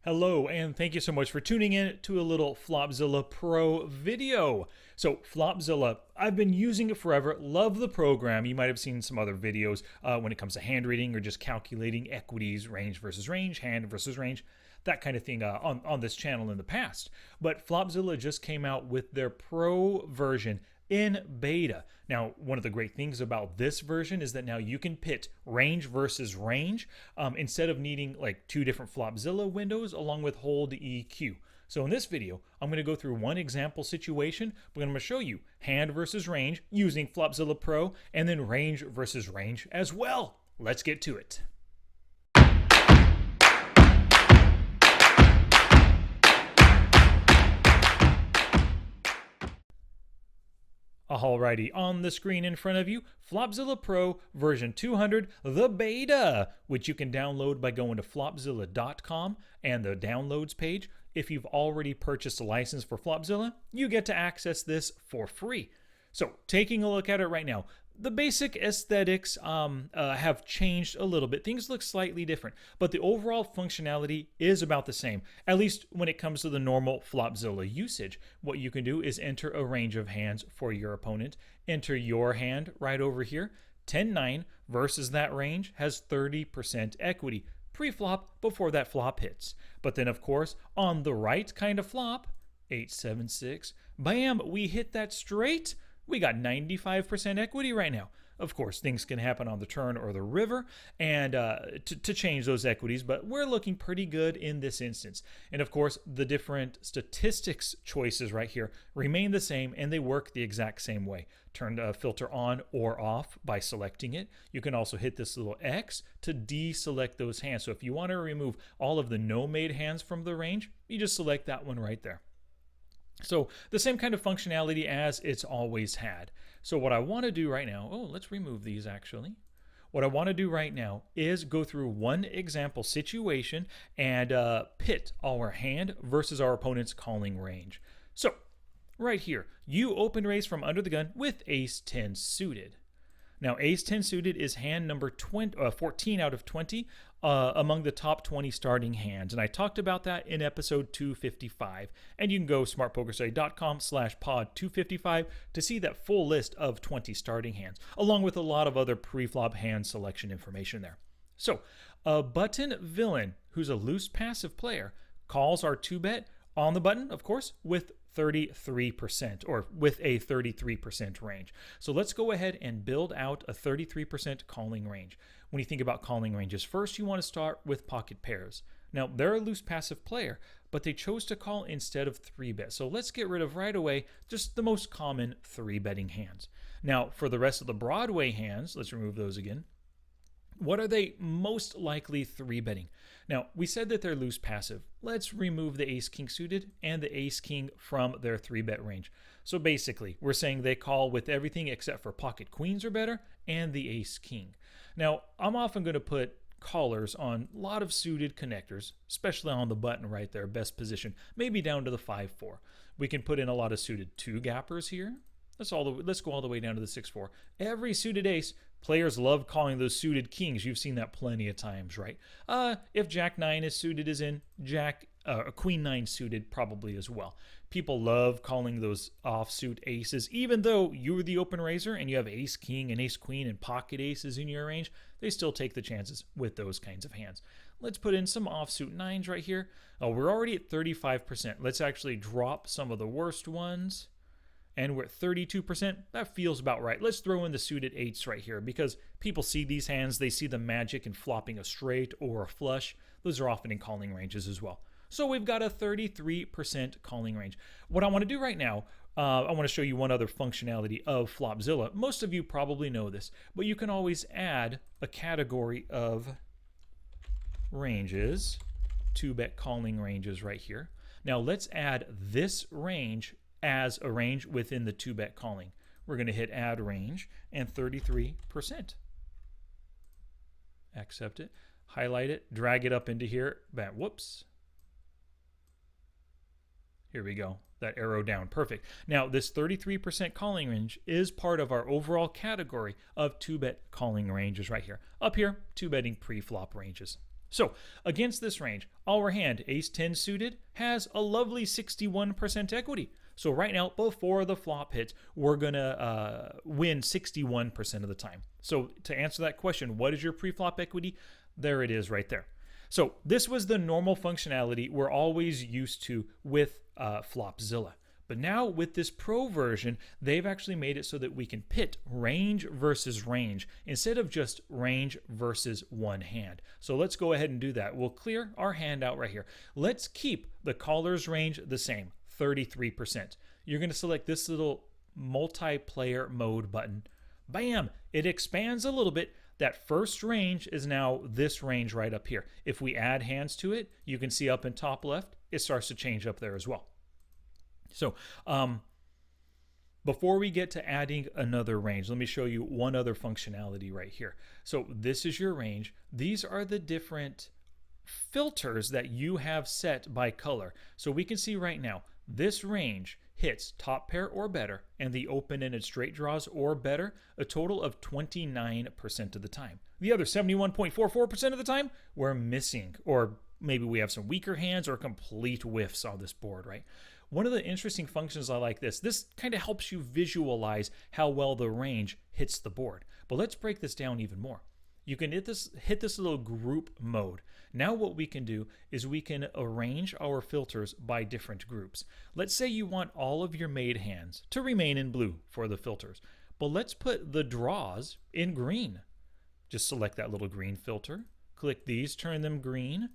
Hello, and thank you so much for tuning in to a little Flopzilla Pro video. So Flopzilla, I've been using it forever, love the program. You might have seen some other videos when it comes to hand reading or just calculating equities, range versus range, hand versus range, that kind of thing on this channel in the past. But Flopzilla just came out with their Pro version in beta. Now, one of the great things about this version is that now you can pit range versus range instead of needing like two different Flopzilla windows along with hold EQ. So in this video, I'm going to go through one example situation, but I'm going to show you hand versus range using Flopzilla Pro and then range versus range as well. Let's get to it. Alrighty, on the screen in front of you, Flopzilla Pro version 200, the beta, which you can download by going to flopzilla.com and the downloads page. If you've already purchased a license for Flopzilla, you get to access this for free. So, taking a look at it right now, the basic aesthetics have changed a little bit. Things look slightly different, but the overall functionality is about the same, at least when it comes to the normal Flopzilla usage. What you can do is enter a range of hands for your opponent. Enter your hand right over here. 10-9 versus that range has 30% equity pre-flop before that flop hits. But then, of course, on the right kind of flop, 8-7-6, bam, we hit that straight. We got 95% equity right now. Of course, things can happen on the turn or the river and to change those equities, but we're looking pretty good in this instance. And of course, the different statistics choices right here remain the same and they work the exact same way. Turn the filter on or off by selecting it. You can also hit this little X to deselect those hands. So if you want to remove all of the no-made hands from the range, you just select that one right there. So the same kind of functionality as it's always had. So what I want to do right now, let's remove these actually. What I want to do right now is go through one example situation and pit our hand versus our opponent's calling range. So right here, you open raise from under the gun with ace-10 suited. Now, ace-10 suited is hand number 14 out of 20 among the top 20 starting hands. And I talked about that in episode 255. And you can go smartpokerstudy.com/pod255 to see that full list of 20 starting hands, along with a lot of other pre-flop hand selection information there. So, a button villain, who's a loose passive player, calls our 2-bet on the button, of course, with 33% or with a 33% range. So let's go ahead and build out a 33% calling range. When you think about calling ranges, first you want to start with pocket pairs. Now they're a loose passive player, but they chose to call instead of 3-bet. So let's get rid of right away just the most common 3-betting hands. Now for the rest of the Broadway hands, let's remove those again. What are they most likely 3-betting? Now, we said that they're loose passive. Let's remove the ace-king suited and the ace-king from their 3-bet range. So basically, we're saying they call with everything except for pocket queens or better and the ace-king. Now, I'm often going to put callers on a lot of suited connectors, especially on the button right there, best position, maybe down to the 5-4. We can put in a lot of suited 2-gappers here. Let's go all the way down to the 6-4. Every suited ace, players love calling those suited kings. You've seen that plenty of times, right? If Jack-9 is suited as in Queen-9 suited probably as well. People love calling those offsuit aces. Even though you're the open raiser and you have ace-king and ace-queen and pocket aces in your range, they still take the chances with those kinds of hands. Let's put in some offsuit 9s right here. We're already at 35%. Let's actually drop some of the worst ones. And we're at 32%. That feels about right. Let's throw in the suited 8s right here because people see these hands. They see the magic in flopping a straight or a flush. Those are often in calling ranges as well. So we've got a 33% calling range. What I want to do right now, I want to show you one other functionality of Flopzilla. Most of you probably know this, but you can always add a category of ranges, 2-bet calling ranges right here. Now let's add this range as a range within the 2-bet calling. We're going to hit add range and 33%. Accept it, highlight it, drag it up into here. Bam, whoops. Here we go. That arrow down. Perfect. Now, this 33% calling range is part of our overall category of 2-bet calling ranges right here. Up here, 2-betting pre-flop ranges. So against this range, our hand, ace 10 suited, has a lovely 61% equity. So right now, before the flop hits, we're going to win 61% of the time. So to answer that question, what is your pre-flop equity? There it is right there. So this was the normal functionality we're always used to with Flopzilla. But now with this Pro version, they've actually made it so that we can pit range versus range instead of just range versus one hand. So let's go ahead and do that. We'll clear our hand out right here. Let's keep the caller's range the same, 33%. You're going to select this little multiplayer mode button. Bam! It expands a little bit. That first range is now this range right up here. If we add hands to it, you can see up in top left, it starts to change up there as well. So before we get to adding another range, let me show you one other functionality right here. So this is your range. These are the different filters that you have set by color. So we can see right now, this range hits top pair or better and the open-ended straight draws or better a total of 29% of the time. The other 71.44% of the time, we're missing, or maybe we have some weaker hands or complete whiffs on this board, right? One of the interesting functions I like this kind of helps you visualize how well the range hits the board. But let's break this down even more. You can hit this little group mode. Now what we can do is we can arrange our filters by different groups. Let's say you want all of your made hands to remain in blue for the filters, but let's put the draws in green. Just select that little green filter, click these, turn them green,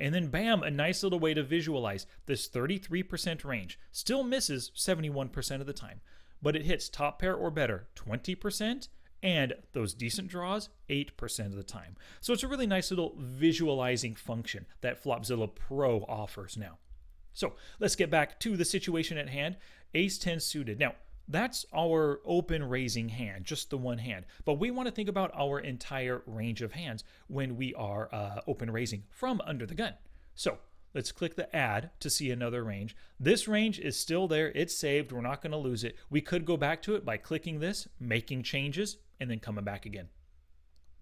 and then bam, a nice little way to visualize this 33% range. Still misses 71% of the time, but it hits top pair or better 20%, and those decent draws 8% of the time. So it's a really nice little visualizing function that Flopzilla Pro offers now. So let's get back to the situation at hand. Ace 10 suited. Now, that's our open raising hand, just the one hand. But we want to think about our entire range of hands when we are open raising from under the gun. So let's click the add to see another range. This range is still there. It's saved. We're not going to lose it. We could go back to it by clicking this, making changes, and then coming back again.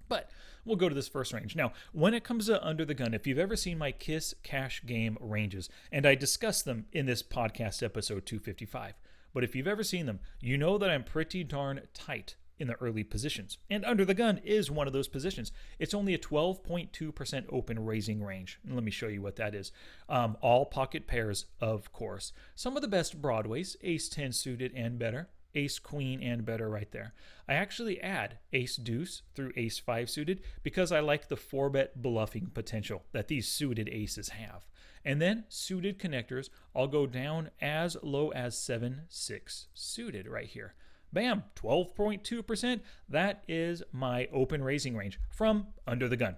But we'll go to this first range. Now, when it comes to under the gun, if you've ever seen my Kiss Cash Game ranges, and I discussed them in this podcast episode 255, but if you've ever seen them, you know that I'm pretty darn tight in the early positions. And under the gun is one of those positions. It's only a 12.2% open raising range. And let me show you what that is. All pocket pairs, of course. Some of the best Broadways, ace 10 suited and better, ace queen and better right there. I actually add ace deuce through ace 5 suited because I like the 4-bet bluffing potential that these suited aces have. And then suited connectors, I'll go down as low as 7-6 suited right here. Bam, 12.2%. That is my open raising range from under the gun.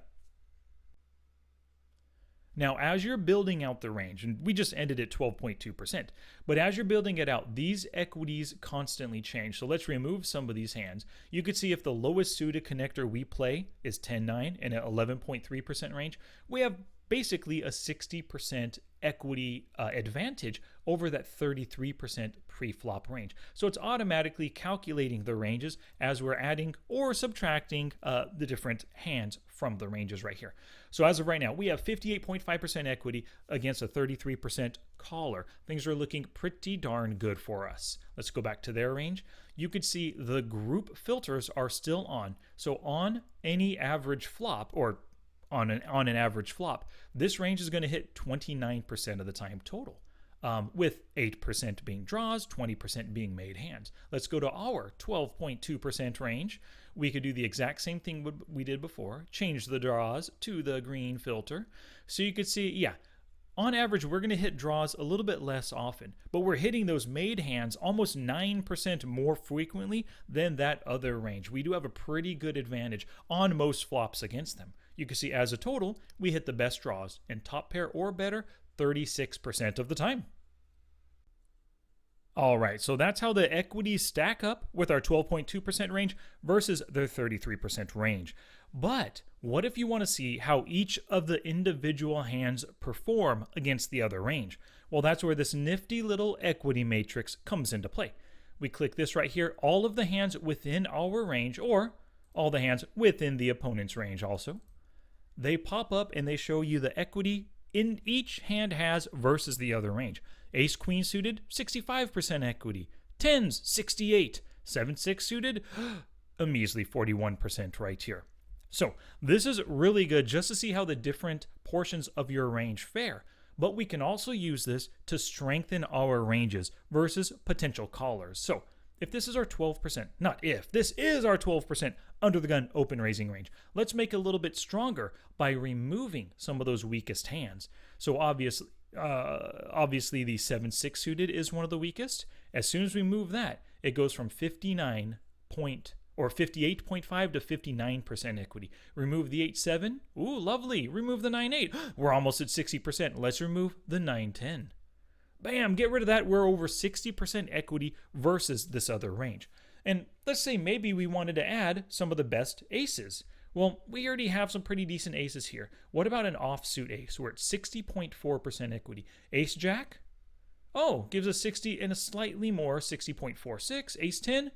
Now, as you're building out the range, and we just ended at 12.2%, but as you're building it out, these equities constantly change. So let's remove some of these hands. You could see if the lowest suited connector we play is 10-9 and at 11.3% range, we have basically a 60% equity advantage over that 33% pre-flop range. So it's automatically calculating the ranges as we're adding or subtracting the different hands from the ranges right here. So as of right now, we have 58.5% equity against a 33% caller. Things are looking pretty darn good for us. Let's go back to their range. You could see the group filters are still on. So on any average flop, or on an average flop, this range is going to hit 29% of the time total, with 8% being draws, 20% being made hands. Let's go to our 12.2% range. We could do the exact same thing we did before, change the draws to the green filter. So you could see, yeah, on average, we're going to hit draws a little bit less often, but we're hitting those made hands almost 9% more frequently than that other range. We do have a pretty good advantage on most flops against them. You can see as a total, we hit the best draws in top pair or better 36% of the time. All right, so that's how the equities stack up with our 12.2% range versus their 33% range. But what if you want to see how each of the individual hands perform against the other range? Well, that's where this nifty little equity matrix comes into play. We click this right here, all of the hands within our range, or all the hands within the opponent's range also. they pop up and they show you the equity in each hand has versus the other range. Ace queen suited, 65% equity. Tens, 68. 7-6 suited, a measly 41% right here. So this is really good just to see how the different portions of your range fare. But we can also use this to strengthen our ranges versus potential callers. So if this is our 12%, not if, this is our 12% under the gun open raising range, let's make it a little bit stronger by removing some of those weakest hands. So obviously the 7-6 suited is one of the weakest. As soon as we move that, it goes from 58.5 to 59% equity. Remove the 8-7. Ooh, lovely. Remove the 9-8. We're almost at 60%. Let's remove the 9-10. Bam, get rid of that. We're over 60% equity versus this other range. And let's say maybe we wanted to add some of the best aces. Well, we already have some pretty decent aces here. What about an offsuit ace? We're at 60.4% equity. Ace jack? Oh, gives us 60 and a slightly more, 60.46. Ace 10?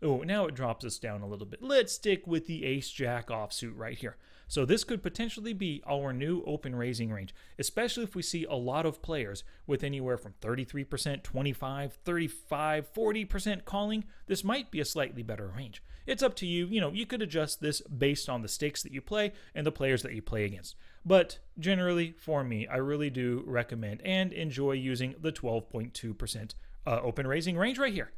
Oh, now it drops us down a little bit. Let's stick with the ace jack offsuit right here. So this could potentially be our new open raising range, especially if we see a lot of players with anywhere from 33%, 25, 35, 40% calling. This might be a slightly better range. It's up to you. You could adjust this based on the stakes that you play and the players that you play against. But generally, for me, I really do recommend and enjoy using the 12.2% open raising range right here.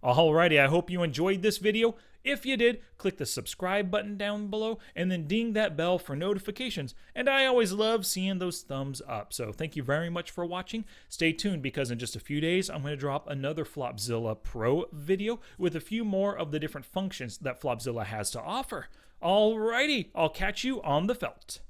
Alrighty, I hope you enjoyed this video. If you did, click the subscribe button down below and then ding that bell for notifications. And I always love seeing those thumbs up. So thank you very much for watching. Stay tuned because in just a few days, I'm going to drop another Flopzilla Pro video with a few more of the different functions that Flopzilla has to offer. Alrighty, I'll catch you on the felt.